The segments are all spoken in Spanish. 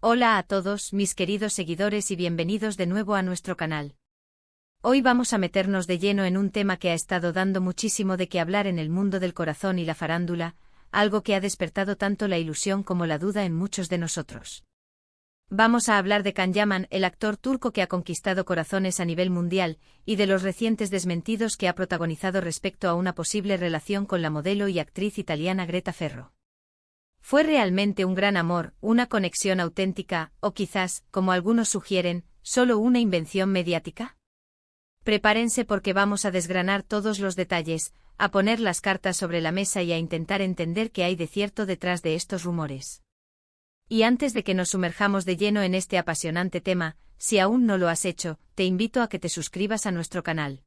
Hola a todos, mis queridos seguidores y bienvenidos de nuevo a nuestro canal. Hoy vamos a meternos de lleno en un tema que ha estado dando muchísimo de qué hablar en el mundo del corazón y la farándula, algo que ha despertado tanto la ilusión como la duda en muchos de nosotros. Vamos a hablar de Can Yaman, el actor turco que ha conquistado corazones a nivel mundial, y de los recientes desmentidos que ha protagonizado respecto a una posible relación con la modelo y actriz italiana Greta Ferro. ¿Fue realmente un gran amor, una conexión auténtica, o quizás, como algunos sugieren, solo una invención mediática? Prepárense porque vamos a desgranar todos los detalles, a poner las cartas sobre la mesa y a intentar entender qué hay de cierto detrás de estos rumores. Y antes de que nos sumerjamos de lleno en este apasionante tema, si aún no lo has hecho, te invito a que te suscribas a nuestro canal.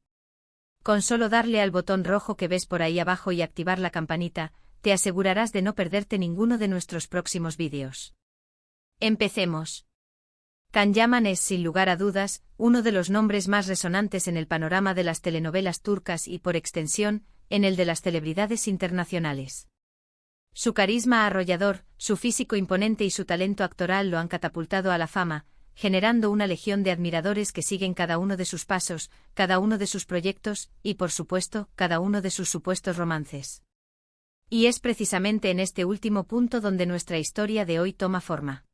Con solo darle al botón rojo que ves por ahí abajo y activar la campanita, te asegurarás de no perderte ninguno de nuestros próximos vídeos. Empecemos. Can Yaman es, sin lugar a dudas, uno de los nombres más resonantes en el panorama de las telenovelas turcas y, por extensión, en el de las celebridades internacionales. Su carisma arrollador, su físico imponente y su talento actoral lo han catapultado a la fama, generando una legión de admiradores que siguen cada uno de sus pasos, cada uno de sus proyectos y, por supuesto, cada uno de sus supuestos romances. Y es precisamente en este último punto donde nuestra historia de hoy toma forma.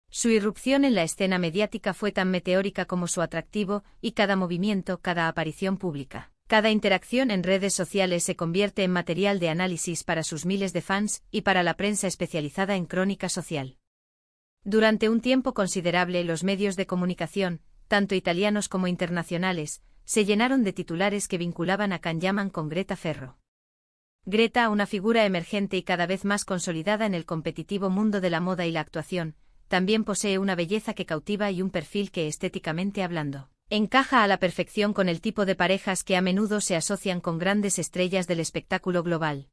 Su irrupción en la escena mediática fue tan meteórica como su atractivo, y cada movimiento, cada aparición pública, cada interacción en redes sociales se convierte en material de análisis para sus miles de fans y para la prensa especializada en crónica social. Durante un tiempo considerable los medios de comunicación, tanto italianos como internacionales, se llenaron de titulares que vinculaban a Can Yaman con Greta Ferro. Greta, una figura emergente y cada vez más consolidada en el competitivo mundo de la moda y la actuación, también posee una belleza que cautiva y un perfil que, estéticamente hablando, encaja a la perfección con el tipo de parejas que a menudo se asocian con grandes estrellas del espectáculo global.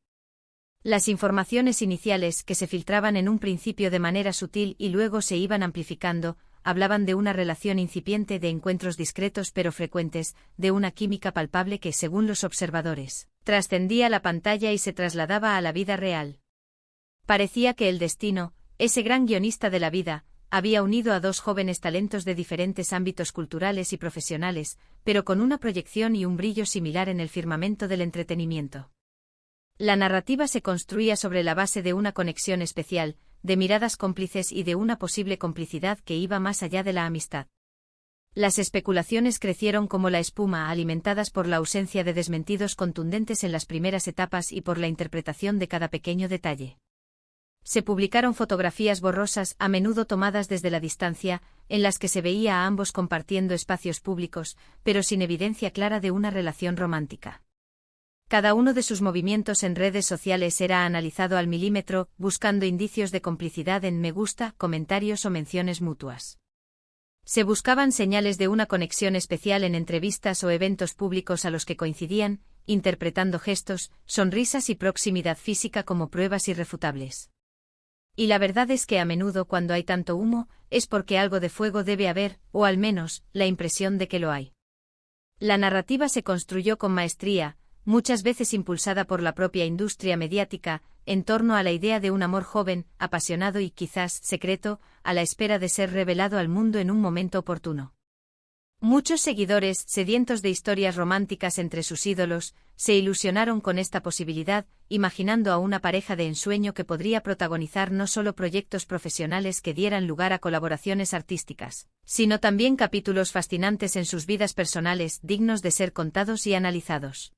Las informaciones iniciales, que se filtraban en un principio de manera sutil y luego se iban amplificando, hablaban de una relación incipiente, de encuentros discretos pero frecuentes, de una química palpable que, según los observadores, trascendía la pantalla y se trasladaba a la vida real. Parecía que el destino, ese gran guionista de la vida, había unido a dos jóvenes talentos de diferentes ámbitos culturales y profesionales, pero con una proyección y un brillo similar en el firmamento del entretenimiento. La narrativa se construía sobre la base de una conexión especial, de miradas cómplices y de una posible complicidad que iba más allá de la amistad. Las especulaciones crecieron como la espuma, alimentadas por la ausencia de desmentidos contundentes en las primeras etapas y por la interpretación de cada pequeño detalle. Se publicaron fotografías borrosas, a menudo tomadas desde la distancia, en las que se veía a ambos compartiendo espacios públicos, pero sin evidencia clara de una relación romántica. Cada uno de sus movimientos en redes sociales era analizado al milímetro, buscando indicios de complicidad en me gusta, comentarios o menciones mutuas. Se buscaban señales de una conexión especial en entrevistas o eventos públicos a los que coincidían, interpretando gestos, sonrisas y proximidad física como pruebas irrefutables. Y la verdad es que a menudo cuando hay tanto humo, es porque algo de fuego debe haber, o al menos, la impresión de que lo hay. La narrativa se construyó con maestría, muchas veces impulsada por la propia industria mediática, en torno a la idea de un amor joven, apasionado y quizás secreto, a la espera de ser revelado al mundo en un momento oportuno. Muchos seguidores, sedientos de historias románticas entre sus ídolos, se ilusionaron con esta posibilidad, imaginando a una pareja de ensueño que podría protagonizar no solo proyectos profesionales que dieran lugar a colaboraciones artísticas, sino también capítulos fascinantes en sus vidas personales, dignos de ser contados y analizados.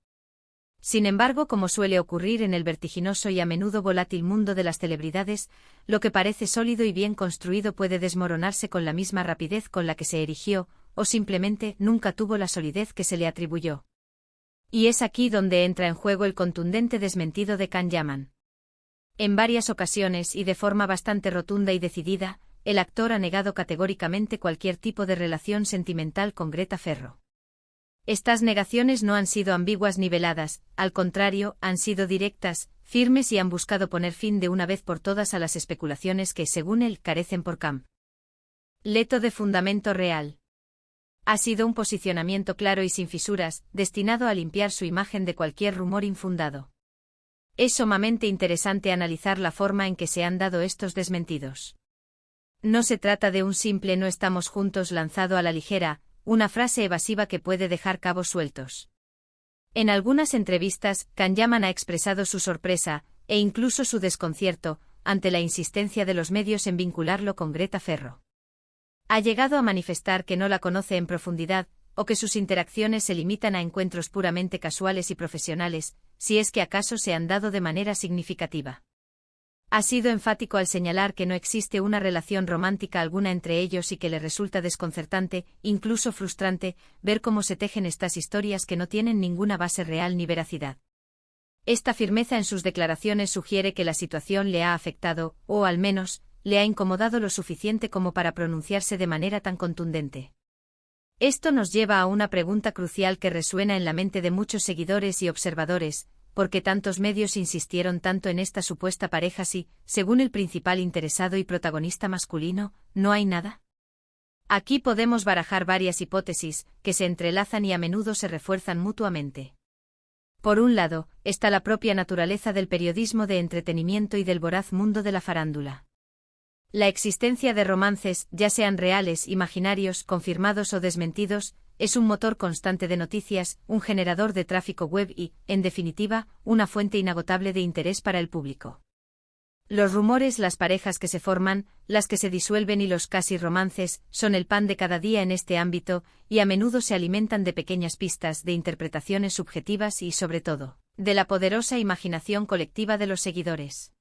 Sin embargo, como suele ocurrir en el vertiginoso y a menudo volátil mundo de las celebridades, lo que parece sólido y bien construido puede desmoronarse con la misma rapidez con la que se erigió, o simplemente nunca tuvo la solidez que se le atribuyó. Y es aquí donde entra en juego el contundente desmentido de Can Yaman. En varias ocasiones y de forma bastante rotunda y decidida, el actor ha negado categóricamente cualquier tipo de relación sentimental con Greta Ferro. Estas negaciones no han sido ambiguas ni veladas, al contrario, han sido directas, firmes y han buscado poner fin de una vez por todas a las especulaciones que, según él, carecen por completo de fundamento real. Ha sido un posicionamiento claro y sin fisuras, destinado a limpiar su imagen de cualquier rumor infundado. Es sumamente interesante analizar la forma en que se han dado estos desmentidos. No se trata de un simple "no estamos juntos" lanzado a la ligera, una frase evasiva que puede dejar cabos sueltos. En algunas entrevistas, Kanyaman ha expresado su sorpresa, e incluso su desconcierto, ante la insistencia de los medios en vincularlo con Greta Ferro. Ha llegado a manifestar que no la conoce en profundidad, o que sus interacciones se limitan a encuentros puramente casuales y profesionales, si es que acaso se han dado de manera significativa. Ha sido enfático al señalar que no existe una relación romántica alguna entre ellos y que le resulta desconcertante, incluso frustrante, ver cómo se tejen estas historias que no tienen ninguna base real ni veracidad. Esta firmeza en sus declaraciones sugiere que la situación le ha afectado, o al menos, le ha incomodado lo suficiente como para pronunciarse de manera tan contundente. Esto nos lleva a una pregunta crucial que resuena en la mente de muchos seguidores y observadores: ¿por qué tantos medios insistieron tanto en esta supuesta pareja si, según el principal interesado y protagonista masculino, no hay nada? Aquí podemos barajar varias hipótesis, que se entrelazan y a menudo se refuerzan mutuamente. Por un lado, está la propia naturaleza del periodismo de entretenimiento y del voraz mundo de la farándula. La existencia de romances, ya sean reales, imaginarios, confirmados o desmentidos, es un motor constante de noticias, un generador de tráfico web y, en definitiva, una fuente inagotable de interés para el público. Los rumores, las parejas que se forman, las que se disuelven y los casi romances, son el pan de cada día en este ámbito, y a menudo se alimentan de pequeñas pistas, de interpretaciones subjetivas y, sobre todo, de la poderosa imaginación colectiva de los seguidores.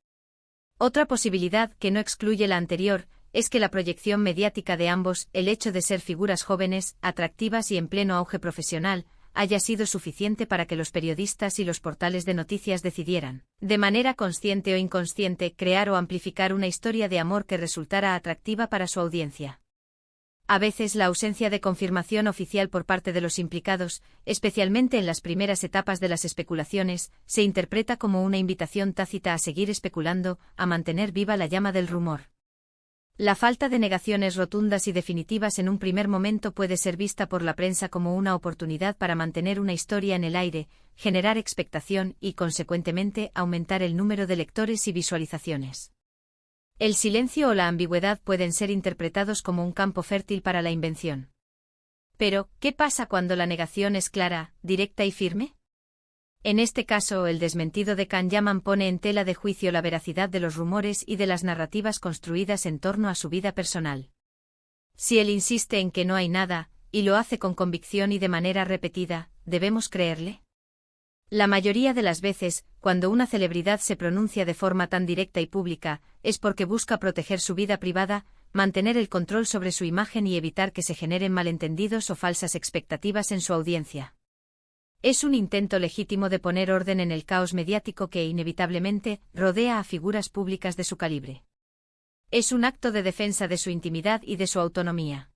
Otra posibilidad, que no excluye la anterior, es que la proyección mediática de ambos, el hecho de ser figuras jóvenes, atractivas y en pleno auge profesional, haya sido suficiente para que los periodistas y los portales de noticias decidieran, de manera consciente o inconsciente, crear o amplificar una historia de amor que resultara atractiva para su audiencia. A veces la ausencia de confirmación oficial por parte de los implicados, especialmente en las primeras etapas de las especulaciones, se interpreta como una invitación tácita a seguir especulando, a mantener viva la llama del rumor. La falta de negaciones rotundas y definitivas en un primer momento puede ser vista por la prensa como una oportunidad para mantener una historia en el aire, generar expectación y, consecuentemente, aumentar el número de lectores y visualizaciones. El silencio o la ambigüedad pueden ser interpretados como un campo fértil para la invención. Pero, ¿qué pasa cuando la negación es clara, directa y firme? En este caso, el desmentido de Kanyaman pone en tela de juicio la veracidad de los rumores y de las narrativas construidas en torno a su vida personal. Si él insiste en que no hay nada, y lo hace con convicción y de manera repetida, ¿debemos creerle? La mayoría de las veces, cuando una celebridad se pronuncia de forma tan directa y pública, es porque busca proteger su vida privada, mantener el control sobre su imagen y evitar que se generen malentendidos o falsas expectativas en su audiencia. Es un intento legítimo de poner orden en el caos mediático que inevitablemente rodea a figuras públicas de su calibre. Es un acto de defensa de su intimidad y de su autonomía.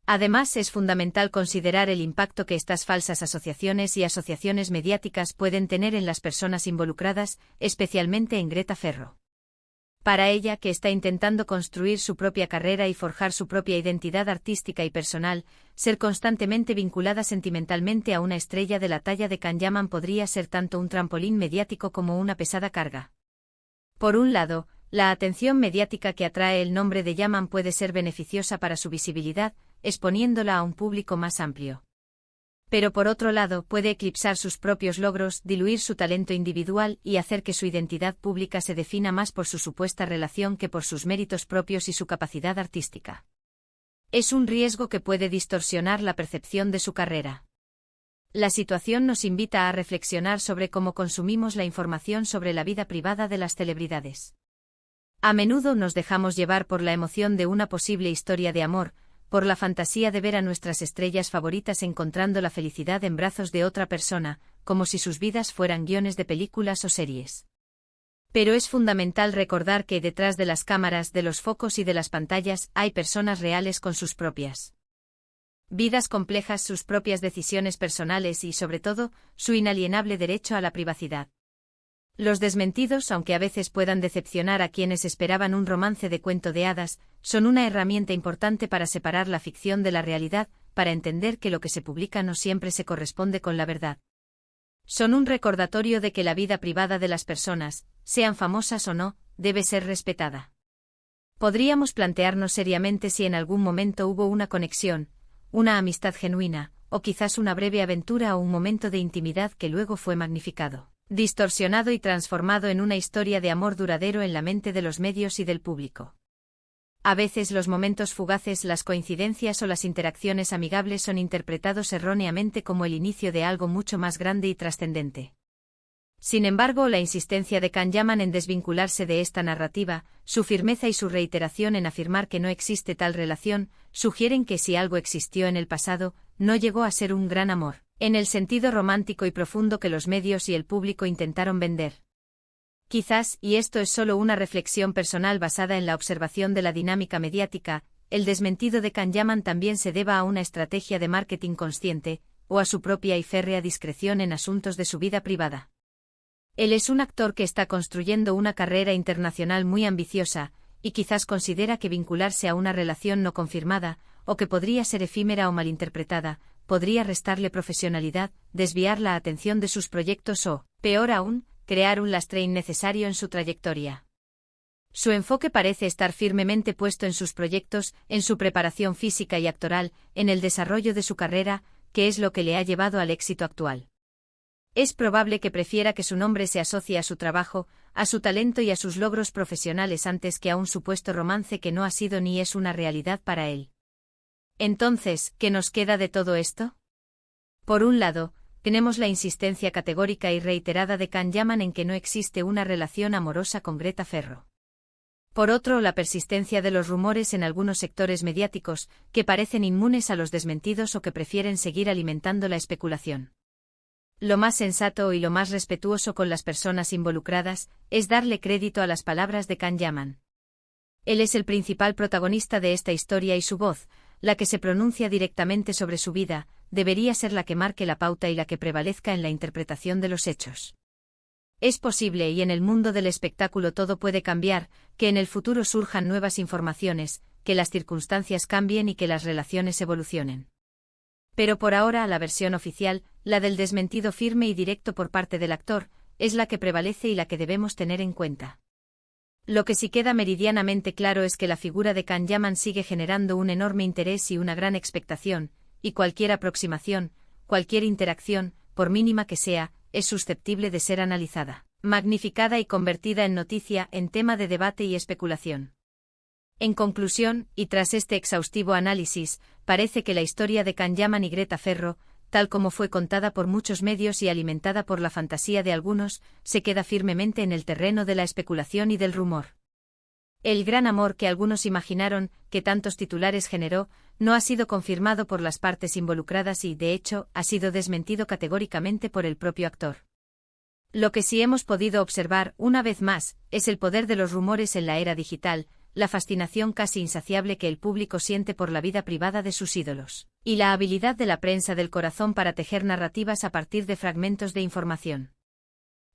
Además, es fundamental considerar el impacto que estas falsas asociaciones y asociaciones mediáticas pueden tener en las personas involucradas, especialmente en Greta Ferro. Para ella, que está intentando construir su propia carrera y forjar su propia identidad artística y personal, ser constantemente vinculada sentimentalmente a una estrella de la talla de Kanyaman podría ser tanto un trampolín mediático como una pesada carga. Por un lado, la atención mediática que atrae el nombre de Yaman puede ser beneficiosa para su visibilidad, exponiéndola a un público más amplio. Pero por otro lado, puede eclipsar sus propios logros, diluir su talento individual y hacer que su identidad pública se defina más por su supuesta relación que por sus méritos propios y su capacidad artística. Es un riesgo que puede distorsionar la percepción de su carrera. La situación nos invita a reflexionar sobre cómo consumimos la información sobre la vida privada de las celebridades. A menudo nos dejamos llevar por la emoción de una posible historia de amor, por la fantasía de ver a nuestras estrellas favoritas encontrando la felicidad en brazos de otra persona, como si sus vidas fueran guiones de películas o series. Pero es fundamental recordar que detrás de las cámaras, de los focos y de las pantallas, hay personas reales con sus propias vidas complejas, sus propias decisiones personales y, sobre todo, su inalienable derecho a la privacidad. Los desmentidos, aunque a veces puedan decepcionar a quienes esperaban un romance de cuento de hadas, son una herramienta importante para separar la ficción de la realidad, para entender que lo que se publica no siempre se corresponde con la verdad. Son un recordatorio de que la vida privada de las personas, sean famosas o no, debe ser respetada. Podríamos plantearnos seriamente si en algún momento hubo una conexión, una amistad genuina, o quizás una breve aventura o un momento de intimidad que luego fue magnificado, distorsionado y transformado en una historia de amor duradero en la mente de los medios y del público. A veces los momentos fugaces, las coincidencias o las interacciones amigables son interpretados erróneamente como el inicio de algo mucho más grande y trascendente. Sin embargo, la insistencia de Kanyaman en desvincularse de esta narrativa, su firmeza y su reiteración en afirmar que no existe tal relación, sugieren que si algo existió en el pasado, no llegó a ser un gran amor, en el sentido romántico y profundo que los medios y el público intentaron vender. Quizás, y esto es solo una reflexión personal basada en la observación de la dinámica mediática, el desmentido de Kanyaman también se deba a una estrategia de marketing consciente, o a su propia y férrea discreción en asuntos de su vida privada. Él es un actor que está construyendo una carrera internacional muy ambiciosa, y quizás considera que vincularse a una relación no confirmada, o que podría ser efímera o malinterpretada, podría restarle profesionalidad, desviar la atención de sus proyectos o, peor aún, crear un lastre innecesario en su trayectoria. Su enfoque parece estar firmemente puesto en sus proyectos, en su preparación física y actoral, en el desarrollo de su carrera, que es lo que le ha llevado al éxito actual. Es probable que prefiera que su nombre se asocie a su trabajo, a su talento y a sus logros profesionales antes que a un supuesto romance que no ha sido ni es una realidad para él. Entonces, ¿qué nos queda de todo esto? Por un lado, tenemos la insistencia categórica y reiterada de Kanyaman en que no existe una relación amorosa con Greta Ferro. Por otro, la persistencia de los rumores en algunos sectores mediáticos, que parecen inmunes a los desmentidos o que prefieren seguir alimentando la especulación. Lo más sensato y lo más respetuoso con las personas involucradas es darle crédito a las palabras de Kanyaman. Él es el principal protagonista de esta historia y su voz, la que se pronuncia directamente sobre su vida, debería ser la que marque la pauta y la que prevalezca en la interpretación de los hechos. Es posible, y en el mundo del espectáculo todo puede cambiar, que en el futuro surjan nuevas informaciones, que las circunstancias cambien y que las relaciones evolucionen. Pero por ahora la versión oficial, la del desmentido firme y directo por parte del actor, es la que prevalece y la que debemos tener en cuenta. Lo que sí queda meridianamente claro es que la figura de Kanyaman sigue generando un enorme interés y una gran expectación, y cualquier aproximación, cualquier interacción, por mínima que sea, es susceptible de ser analizada, magnificada y convertida en noticia, en tema de debate y especulación. En conclusión, y tras este exhaustivo análisis, parece que la historia de Kanyaman y Greta Ferro, tal como fue contada por muchos medios y alimentada por la fantasía de algunos, se queda firmemente en el terreno de la especulación y del rumor. El gran amor que algunos imaginaron, que tantos titulares generó, no ha sido confirmado por las partes involucradas y, de hecho, ha sido desmentido categóricamente por el propio actor. Lo que sí hemos podido observar, una vez más, es el poder de los rumores en la era digital, la fascinación casi insaciable que el público siente por la vida privada de sus ídolos, y la habilidad de la prensa del corazón para tejer narrativas a partir de fragmentos de información.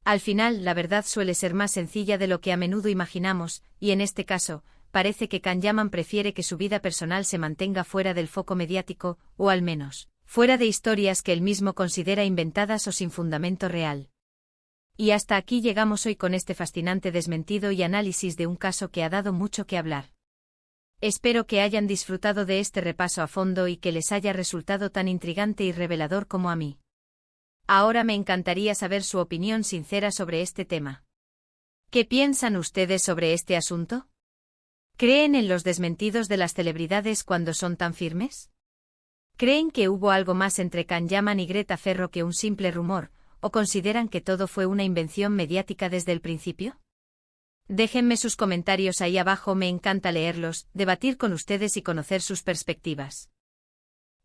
Al final, la verdad suele ser más sencilla de lo que a menudo imaginamos, y en este caso, parece que Kanyaman prefiere que su vida personal se mantenga fuera del foco mediático, o al menos, fuera de historias que él mismo considera inventadas o sin fundamento real. Y hasta aquí llegamos hoy con este fascinante desmentido y análisis de un caso que ha dado mucho que hablar. Espero que hayan disfrutado de este repaso a fondo y que les haya resultado tan intrigante y revelador como a mí. Ahora me encantaría saber su opinión sincera sobre este tema. ¿Qué piensan ustedes sobre este asunto? ¿Creen en los desmentidos de las celebridades cuando son tan firmes? ¿Creen que hubo algo más entre Kanyaman y Greta Ferro que un simple rumor, o consideran que todo fue una invención mediática desde el principio? Déjenme sus comentarios ahí abajo, me encanta leerlos, debatir con ustedes y conocer sus perspectivas.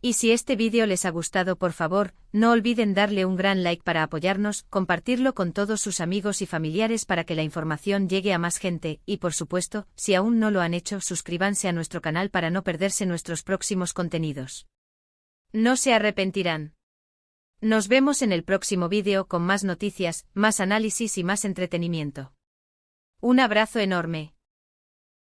Y si este vídeo les ha gustado, por favor, no olviden darle un gran like para apoyarnos, compartirlo con todos sus amigos y familiares para que la información llegue a más gente, y por supuesto, si aún no lo han hecho, suscríbanse a nuestro canal para no perderse nuestros próximos contenidos. No se arrepentirán. Nos vemos en el próximo vídeo con más noticias, más análisis y más entretenimiento. Un abrazo enorme.